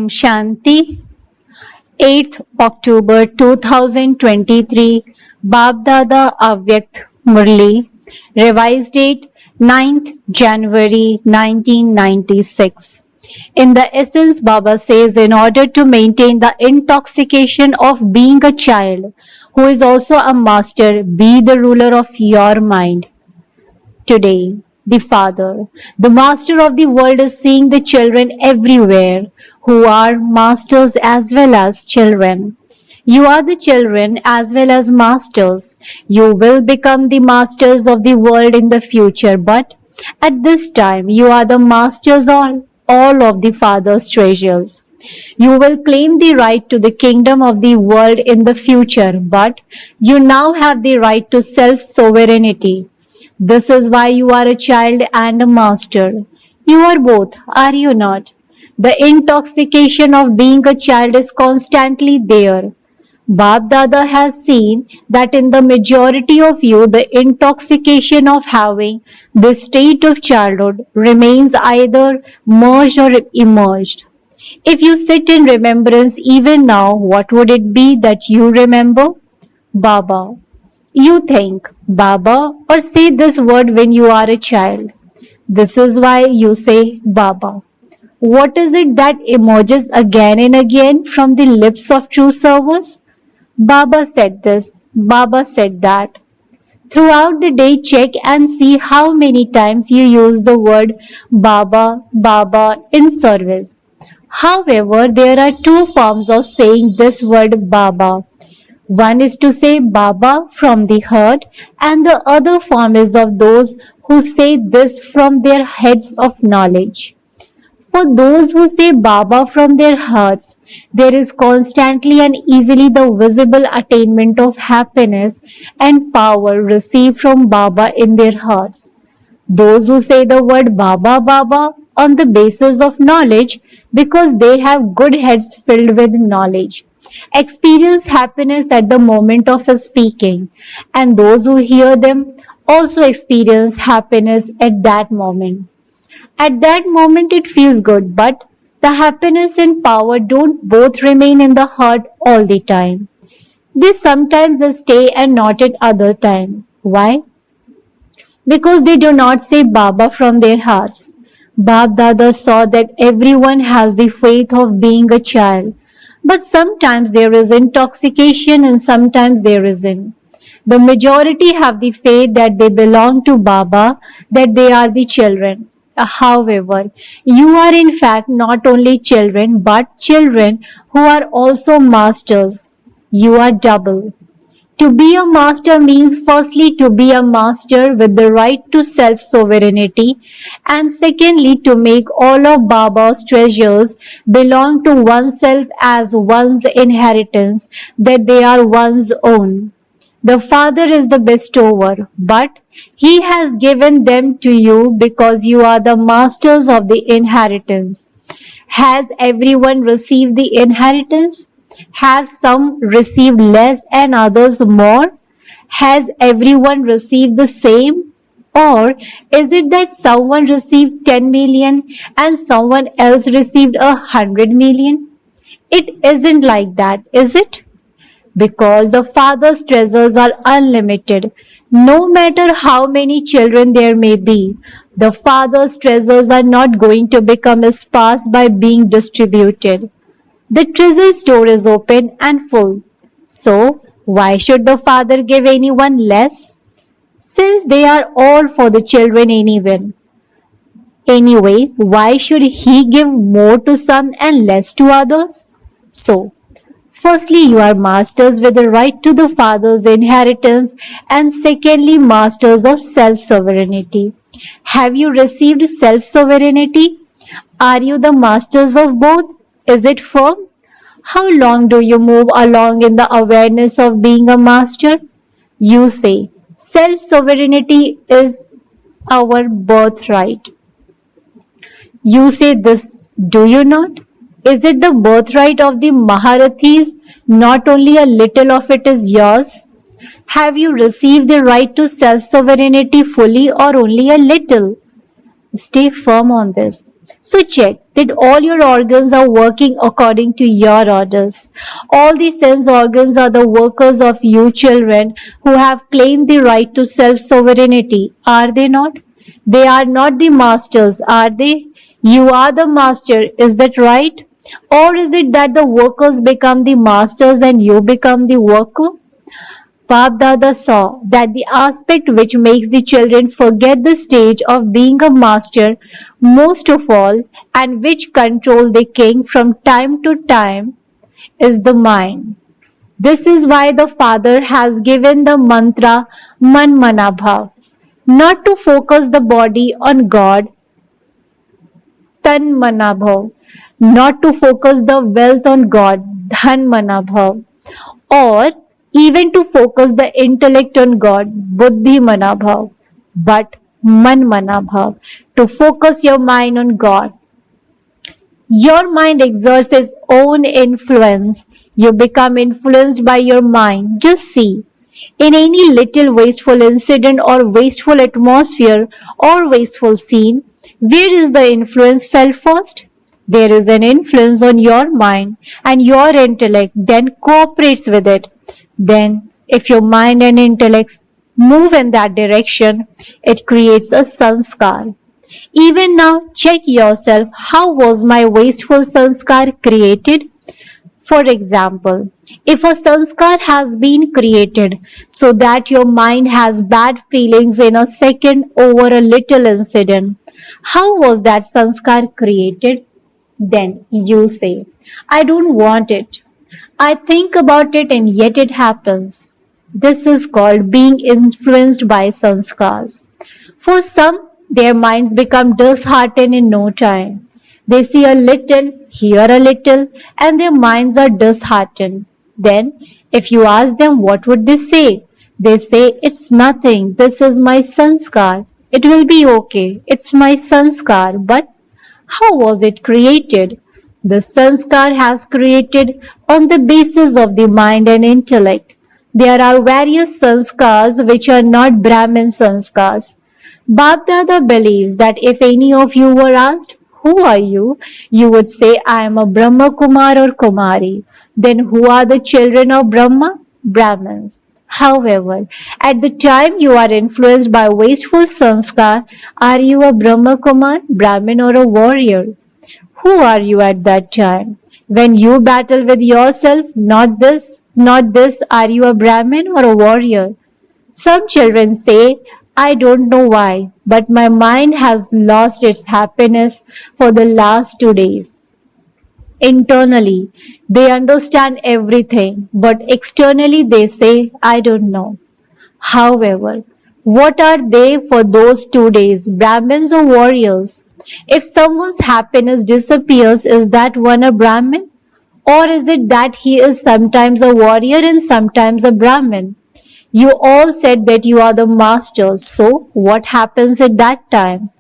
Shanti, 8th October 2023, Baapdada Avyakt Murli, revised date 9th January 1996. In the essence, Baba says, in order to maintain the intoxication of being a child who is also a master, be the ruler of your mind. Today, the Father, the Master of the world, is seeing the children everywhere who are masters as well as children. You are the children as well as masters. You will become the masters of the world in the future, but at this time you are the masters all of the Father's treasures. You will claim the right to the kingdom of the world in the future, but you now have the right to self sovereignty. This is why you are a child and a master. You are both, are you not? The intoxication of being a child is constantly there. Baap Dada has seen that in the majority of you, the intoxication of having this state of childhood remains either merged or emerged. If you sit in remembrance even now, what would it be that you remember? Baba. You think, Baba, or say this word when you are a child. This is why you say Baba. What is it that emerges again and again from the lips of true servers? Baba said this, Baba said that. Throughout the day, check and see how many times you use the word Baba, Baba in service. However, there are two forms of saying this word Baba. One is to say Baba from the heart, and the other form is of those who say this from their heads of knowledge. For those who say Baba from their hearts, there is constantly and easily the visible attainment of happiness and power received from Baba in their hearts. Those who say the word Baba Baba on the basis of knowledge because they have good heads filled with knowledge experience happiness at the moment of speaking, and those who hear them also experience happiness at that moment. At that moment, it feels good, but the happiness and power don't both remain in the heart all the time. They sometimes stay and not at other time. Why? Because they do not say Baba from their hearts. Baap Dada saw that everyone has the faith of being a child, but sometimes there is intoxication and sometimes there isn't. The majority have the faith that they belong to Baba, that they are the children. However, you are in fact not only children but children who are also masters. You are double. To be a master means firstly to be a master with the right to self-sovereignty, and secondly to make all of Baba's treasures belong to oneself as one's inheritance, that they are one's own. The Father is the bestower, but He has given them to you because you are the masters of the inheritance. Has everyone received the inheritance? Have some received less and others more? Has everyone received the same? Or is it that someone received 10 million and someone else received 100 million? It isn't like that, is it? Because the Father's treasures are unlimited. No matter how many children there may be, the Father's treasures are not going to become sparse by being distributed. The treasure store is open and full. So, why should the Father give anyone less? Since they are all for the children anyway. Anyway, why should He give more to some and less to others? So, firstly, you are masters with the right to the Father's inheritance, and secondly, masters of self-sovereignty. Have you received self-sovereignty? Are you the masters of both? Is it firm? How long do you move along in the awareness of being a master? You say, self-sovereignty is our birthright. You say this, do you not? Is it the birthright of the Maharathis? Not only a little of it is yours. Have you received the right to self-sovereignty fully or only a little? Stay firm on this. So check that all your organs are working according to your orders. All the sense organs are the workers of you children who have claimed the right to self-sovereignty, are they not? They are not the masters, are they? You are the master, is that right? Or is it that the workers become the masters and you become the worker? Baapdada saw that the aspect which makes the children forget the stage of being a master most of all, and which control the king from time to time, is the mind. This is why the father has given the mantra Man Mana Bhav, not to focus the body on God, Tan Mana Bhav, not to focus the wealth on God, Dhan Mana Bhav, or even to focus the intellect on God, Buddhi Manabhav, but Man Manabhav, to focus your mind on God. Your mind exerts its own influence. You become influenced by your mind. Just see. In any little wasteful incident or wasteful atmosphere or wasteful scene, where is the influence felt first? There is an influence on your mind, and your intellect then cooperates with it. Then, if your mind and intellect move in that direction, it creates a sanskar. Even now, check yourself, how was my wasteful sanskar created? For example, if a sanskar has been created so that your mind has bad feelings in a second over a little incident, how was that sanskar created? Then you say, I don't want it. I think about it and yet it happens. This is called being influenced by sanskars. For some, their minds become disheartened in no time. They see a little, hear a little, and their minds are disheartened. Then, if you ask them what would they say? They say, it's nothing, this is my sanskar. It will be okay, it's my sanskar. But how was it created? The sanskar has created on the basis of the mind and intellect. There are various sanskars which are not Brahmin sanskars. Baapdada believes that if any of you were asked, who are you? You would say, I am a Brahma Kumar or Kumari. Then who are the children of Brahma? Brahmins. However, at the time you are influenced by wasteful sanskar, are you a Brahma Kumar, Brahmin or a warrior? Who are you at that time? When you battle with yourself, not this, are you a Brahmin or a warrior? Some children say, I don't know why, but my mind has lost its happiness for the last 2 days. Internally, they understand everything, but externally they say, I don't know. However, what are they for those 2 days, Brahmins or warriors? If someone's happiness disappears, is that one a Brahmin? Or is it that he is sometimes a warrior and sometimes a Brahmin? You all said that you are the masters, so what happens at that time?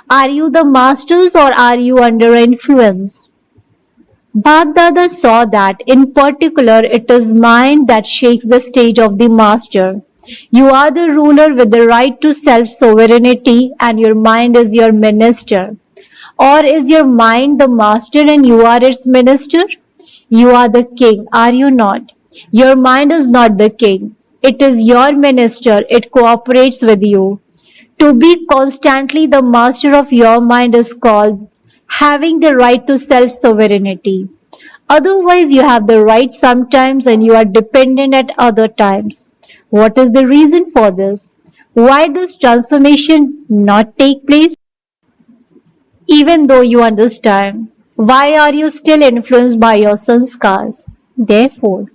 Are you the masters or are you under influence? Baapdada saw that in particular it is mind that shakes the stage of the master. You are the ruler with the right to self-sovereignty and your mind is your minister. Or is your mind the master and you are its minister? You are the king, are you not? Your mind is not the king. It is your minister. It cooperates with you. To be constantly the master of your mind is called having the right to self-sovereignty. Otherwise, you have the right sometimes and you are dependent at other times. What is the reason for this? Why does transformation not take place? Even though you understand, why are you still influenced by your sanskars? Therefore,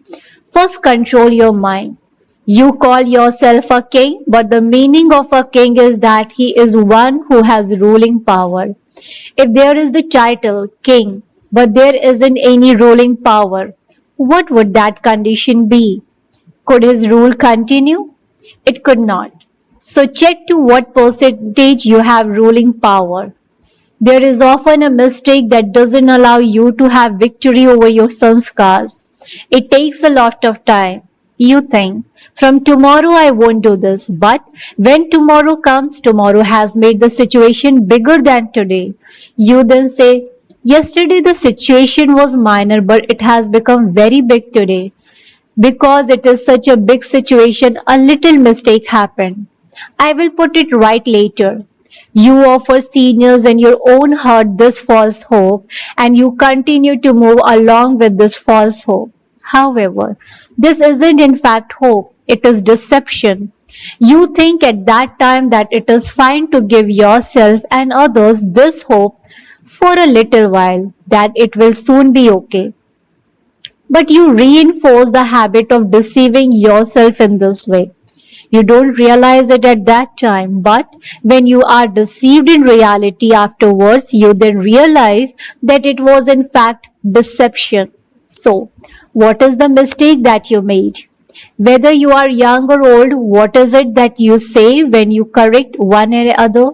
first control your mind. You call yourself a king, but the meaning of a king is that he is one who has ruling power. If there is the title king, but there isn't any ruling power, what would that condition be? Could his rule continue? It could not. So check to what percentage you have ruling power. There is often a mistake that doesn't allow you to have victory over your sanskars. It takes a lot of time. You think, from tomorrow I won't do this. But when tomorrow comes, tomorrow has made the situation bigger than today. You then say, yesterday the situation was minor, but it has become very big today. Because it is such a big situation, a little mistake happened. I will put it right later. You offer seniors in your own heart this false hope, and you continue to move along with this false hope. However, this isn't in fact hope, it is deception. You think at that time that it is fine to give yourself and others this hope for a little while, that it will soon be okay. But you reinforce the habit of deceiving yourself in this way. You don't realize it at that time, but when you are deceived in reality afterwards, you then realize that it was in fact deception. So, what is the mistake that you made? Whether you are young or old, what is it that you say when you correct one or other?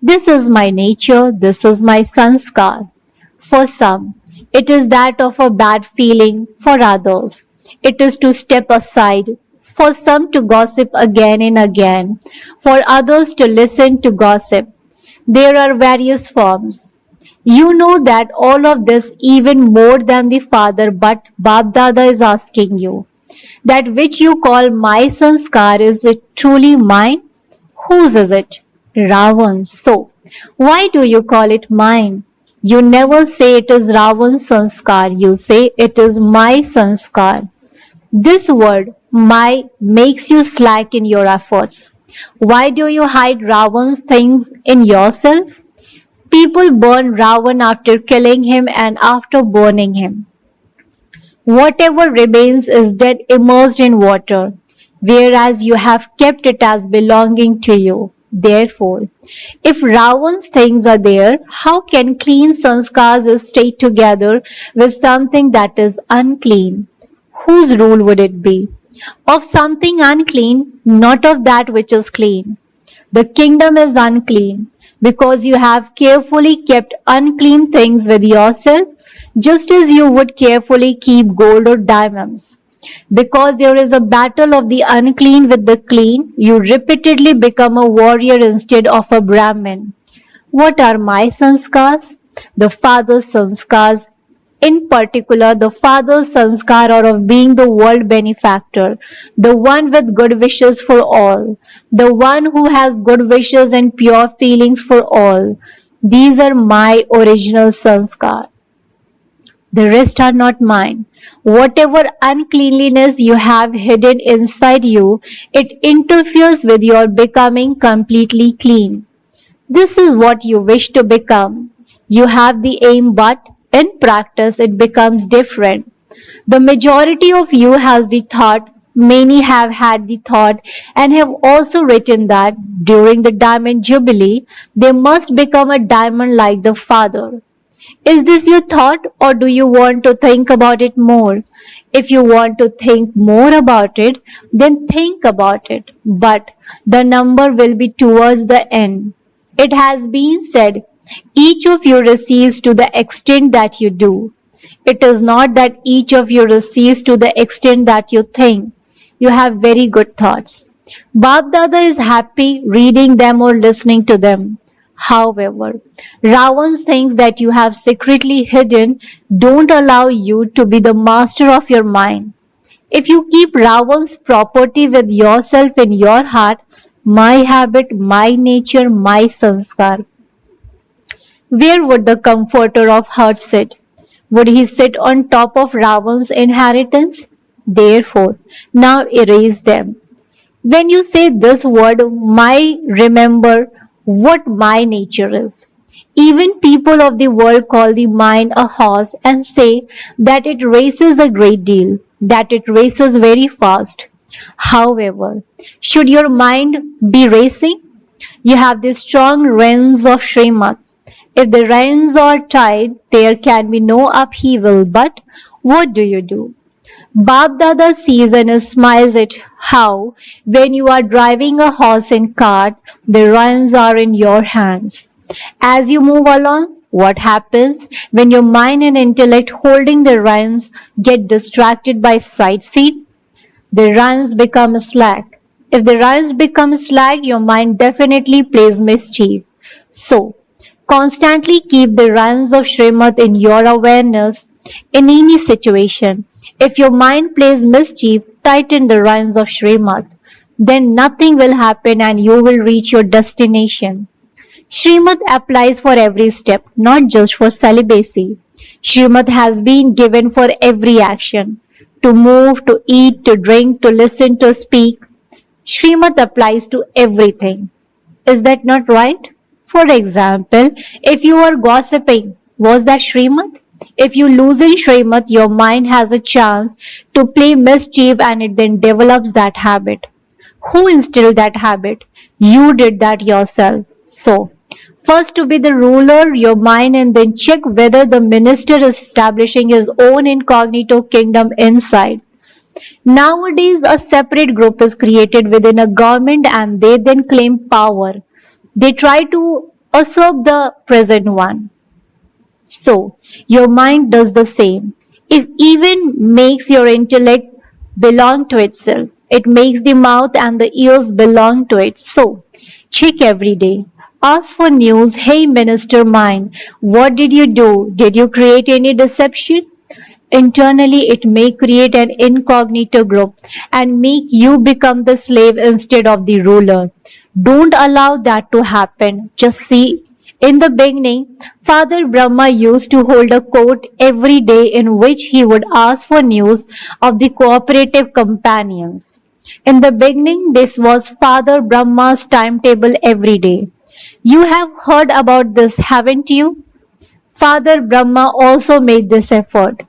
This is my nature, this is my sanskar. For some, it is that of a bad feeling; for others, it is to step aside; for some to gossip again and again; for others to listen to gossip. There are various forms. You know that all of this even more than the father, but Baapdada is asking you, that which you call my sanskar, is it truly mine? Whose is it? Ravan's. So, why do you call it mine? You never say it is Ravan's sanskar, you say it is my sanskar. This word, my, makes you slack in your efforts. Why do you hide Ravan's things in yourself? People burn Ravan after killing him and after burning him. Whatever remains is dead immersed in water, whereas you have kept it as belonging to you. Therefore, if Ravan's things are there, how can clean sanskars stay together with something that is unclean? Whose rule would it be? Of something unclean, not of that which is clean. The kingdom is unclean because you have carefully kept unclean things with yourself, just as you would carefully keep gold or diamonds. Because there is a battle of the unclean with the clean, you repeatedly become a warrior instead of a Brahmin. What are my sanskars? The father's sanskars, in particular the father's sanskar or of being the world benefactor, the one with good wishes for all, the one who has good wishes and pure feelings for all. These are my original sanskar. The rest are not mine. Whatever uncleanliness you have hidden inside you, it interferes with your becoming completely clean. This is what you wish to become. You have the aim, but in practice it becomes different. The majority of you has the thought, many have had the thought, and have also written that during the Diamond Jubilee they must become a diamond like the Father. Is this your thought, or do you want to think about it more? If you want to think more about it, then think about it, but the number will be towards the end. It has been said, each of you receives to the extent that you do. It is not that each of you receives to the extent that you think. You have very good thoughts. Baapdada is happy reading them or listening to them. However, Ravan's things that you have secretly hidden don't allow you to be the master of your mind. If you keep Ravan's property with yourself in your heart, my habit, my nature, my sanskar, where would the comforter of hearts sit? Would he sit on top of Ravan's inheritance? Therefore, now erase them. When you say this word, my, remember what my nature is. Even people of the world call the mind a horse and say that it races a great deal, that it races very fast. However, should your mind be racing? You have the strong reins of Srimat. If the reins are tied, there can be no upheaval, but what do you do? Baapdada sees and smiles at how, when you are driving a horse and cart, the reins are in your hands. As you move along, what happens when your mind and intellect holding the reins get distracted by sightseeing? The runs become slack. If the runs become slack, your mind definitely plays mischief. So, constantly keep the runs of Srimad in your awareness in any situation. If your mind plays mischief, tighten the runs of Srimad. Then nothing will happen and you will reach your destination. Srimad applies for every step, not just for celibacy. Srimad has been given for every action. To move, to eat, to drink, to listen, to speak. Srimad applies to everything. Is that not right? For example, if you are gossiping, was that Srimad? If you loosen Srimad, your mind has a chance to play mischief and it then develops that habit. Who instilled that habit? You did that yourself. So, first to be the ruler, your mind, and then check whether the minister is establishing his own incognito kingdom inside. Nowadays, a separate group is created within a government and they then claim power. They try to usurp the present one. So, your mind does the same. It even makes your intellect belong to itself. It makes the mouth and the ears belong to it. So, check every day. Ask for news. Hey, Minister Mind, what did you do? Did you create any deception? Internally, it may create an incognito group and make you become the slave instead of the ruler. Don't allow that to happen. Just see, in the beginning, Father Brahma used to hold a court every day in which he would ask for news of the cooperative companions. In the beginning, this was Father Brahma's timetable every day. You have heard about this, haven't you? Father Brahma also made this effort.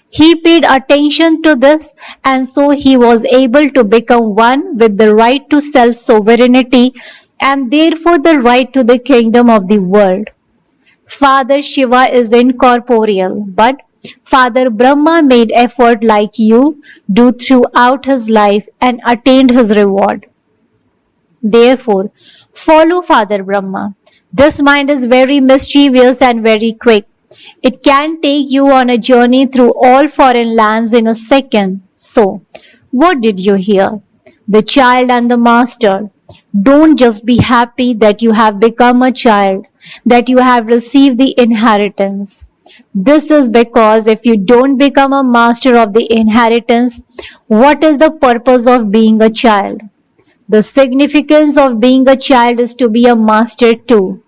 He paid attention to this, and so he was able to become one with the right to self sovereignty and therefore the right to the kingdom of the world. Father Shiva is incorporeal, but Father Brahma made effort like you do throughout his life and attained his reward. Therefore, follow Father Brahma. This mind is very mischievous and very quick. It can take you on a journey through all foreign lands in a second. So, what did you hear? The child and the master. Don't just be happy that you have become a child, that you have received the inheritance. This is because if you don't become a master of the inheritance, what is the purpose of being a child? The significance of being a child is to be a master too.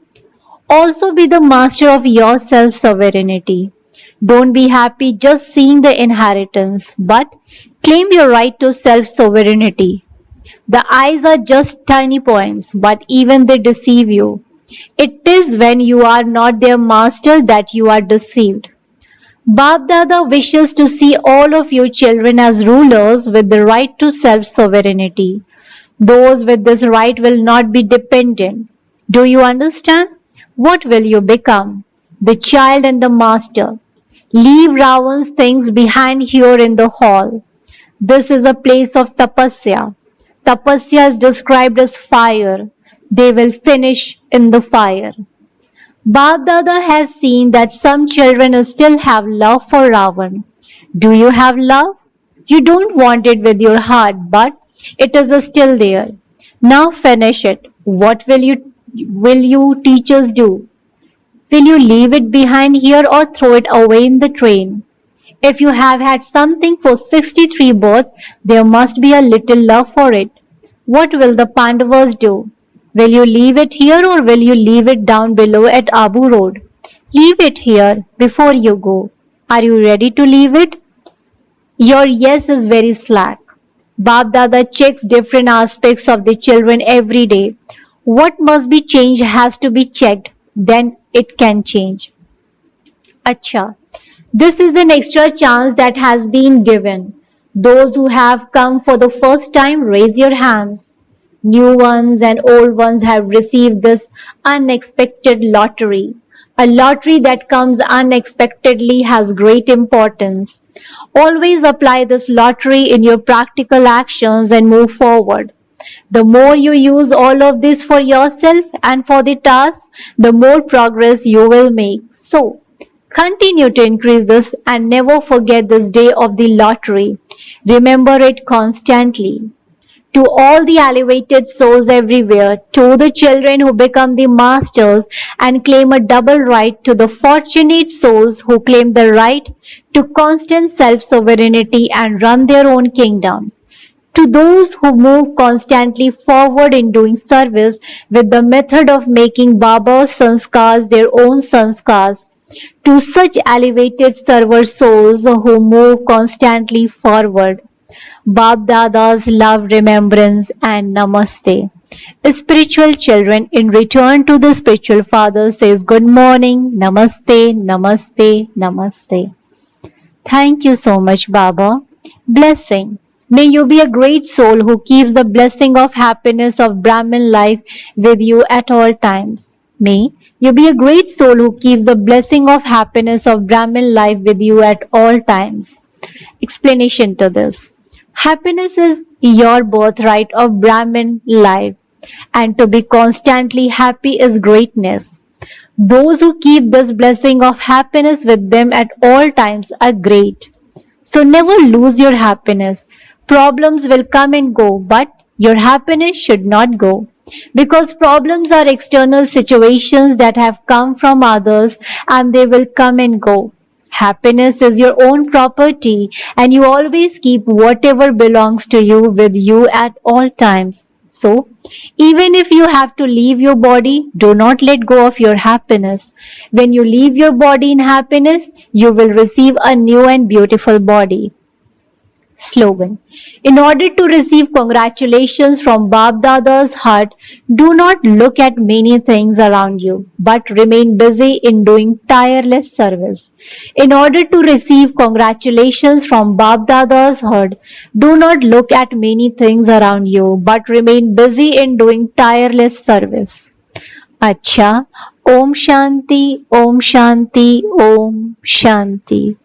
Also be the master of your self sovereignty. Don't be happy just seeing the inheritance, but claim your right to self sovereignty. The eyes are just tiny points, but even they deceive you. It is when you are not their master that you are deceived. Baapdada wishes to see all of you children as rulers with the right to self sovereignty. Those with this right will not be dependent. Do you understand? What will you become? The child and the master. Leave Ravan's things behind here in the hall. This is a place of tapasya. Tapasya is described as fire. They will finish in the fire. Baapdada has seen that some children still have love for Ravan. Do you have love? You don't want it with your heart, but it is still there. Now finish it. What will you teachers do? Will you leave it behind here or throw it away in the train? If you have had something for 63 births, there must be a little love for it. What will the Pandavas do? Will you leave it here or will you leave it down below at Abu Road? Leave it here before you go. Are you ready to leave it? Your yes is very slack. Baapdada checks different aspects of the children every day. What must be changed has to be checked, then it can change. Acha, this is an extra chance that has been given. Those who have come for the first time, raise your hands. New ones and old ones have received this unexpected lottery. A lottery that comes unexpectedly has great importance. Always apply this lottery in your practical actions and move forward. The more you use all of this for yourself and for the tasks, the more progress you will make. So, continue to increase this and never forget this day of the lottery. Remember it constantly. To all the elevated souls everywhere, to the children who become the masters and claim a double right, to the fortunate souls who claim the right to constant self-sovereignty and run their own kingdoms, to those who move constantly forward in doing service with the method of making Baba's sanskars their own sanskars, to such elevated server souls who move constantly forward, Baapdada's love, remembrance, and namaste. Spiritual children in return to the spiritual father says good morning, namaste, namaste, namaste. Thank you so much, Baba. Blessing. May you be a great soul who keeps the blessing of happiness of Brahmin life with you at all times. May you be a great soul who keeps the blessing of happiness of Brahmin life with you at all times. Explanation to this. Happiness is your birthright of Brahmin life, and to be constantly happy is greatness. Those who keep this blessing of happiness with them at all times are great. So never lose your happiness. Problems will come and go, but your happiness should not go. Because problems are external situations that have come from others and they will come and go. Happiness is your own property and you always keep whatever belongs to you with you at all times. So, even if you have to leave your body, do not let go of your happiness. When you leave your body in happiness, you will receive a new and beautiful body. Slogan. In order to receive congratulations from Baapdada's heart, do not look at many things around you, but remain busy in doing tireless service. In order to receive congratulations from Baapdada's heart, do not look at many things around you, but remain busy in doing tireless service. अच्छा, ओम शांति, ओम शांति, ओम शांति.